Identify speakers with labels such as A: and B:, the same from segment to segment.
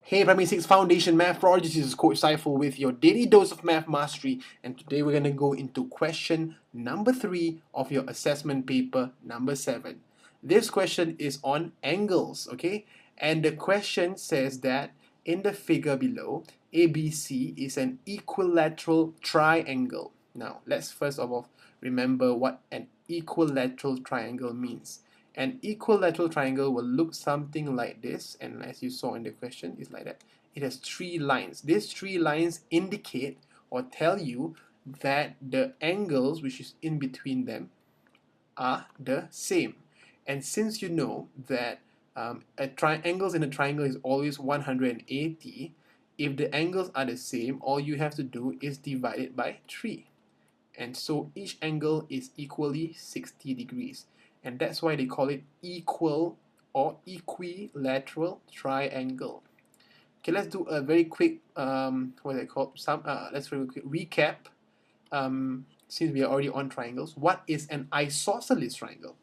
A: Hey Primary 6 Foundation Math Prodigy, this is Coach Saiful with your daily dose of math mastery, and today we're going to go into question number 3 of your assessment paper number 7. This question is on angles, okay? And the question says that in the figure below, ABC is an equilateral triangle. Now, let's first of all remember what an equilateral triangle means. An equilateral triangle will look something like this, and as you saw in the question, it's like that. It has 3 lines. These 3 lines indicate or tell you that the angles which is in between them are the same. And since you know that angles in a triangle is always 180, if the angles are the same, all you have to do is divide it by 3. And so each angle is equally 60 degrees. And that's why they call it equal or equilateral triangle. Okay, let's do a very quick, what is it called? Let's do a quick recap. Since we are already on triangles, what is an isosceles triangle?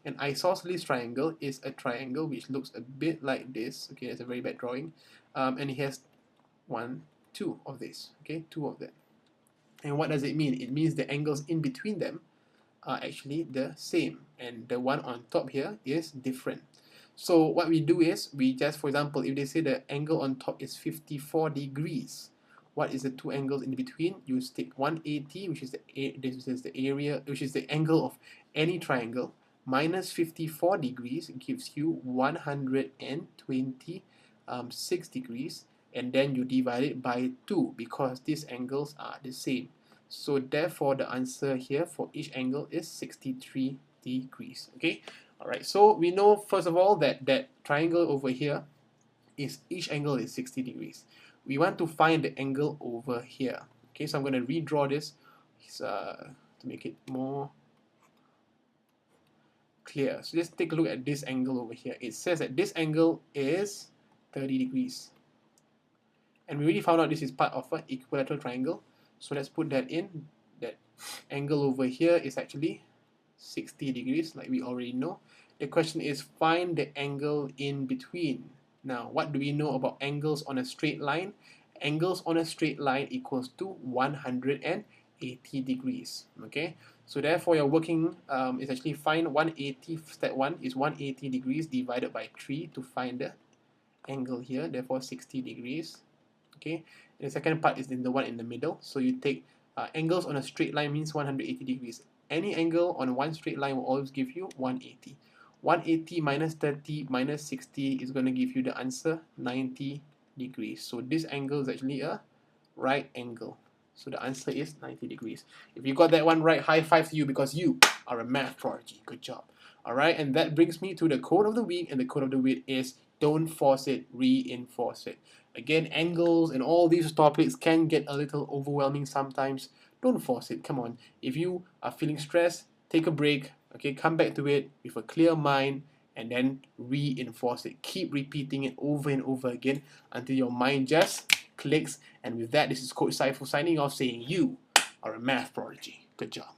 A: An isosceles triangle is a triangle which looks a bit like this. Okay, that's a very bad drawing. And it has 2 of this. Okay, 2 of them. And what does it mean? It means the angles in between them are actually the same, and the one on top here is different. So what we do is, we just, for example, if they say the angle on top is 54 degrees, what is the 2 angles in between? You take 180, which is the area, which is the angle of any triangle, minus 54 degrees gives you 126 degrees, and then you divide it by 2 because these angles are the same. So therefore the answer here for each angle is 63 degrees. Okay, alright, so we know first of all that triangle over here is each angle is 60 degrees. We want to find the angle over here. Okay, so I'm going to redraw this to make it more clear. So let's take a look at this angle over here. It says that this angle is 30 degrees. And we already found out this is part of an equilateral triangle. So let's put that in. That angle over here is actually 60 degrees, like we already know. The question is, find the angle in between. Now, what do we know about angles on a straight line? Angles on a straight line equals to 180 degrees. Okay, so therefore your working is actually find 180. Step 1 is 180 degrees divided by 3 to find the angle here, therefore 60 degrees. Okay, and the second part is in the one in the middle. So you take angles on a straight line means 180 degrees. Any angle on one straight line will always give you 180. 180 minus 30 minus 60 is going to give you the answer 90 degrees. So this angle is actually a right angle. So the answer is 90 degrees. If you got that one right, high five to you because you are a math prodigy. Good job. Alright, and that brings me to the quote of the week, and the quote of the week is, don't force it, reinforce it. Again, angles and all these topics can get a little overwhelming sometimes. Don't force it, come on. If you are feeling stressed, take a break, okay, come back to it with a clear mind and then reinforce it. Keep repeating it over and over again until your mind just clicks. And with that, this is Coach Saiful signing off saying you are a math prodigy. Good job.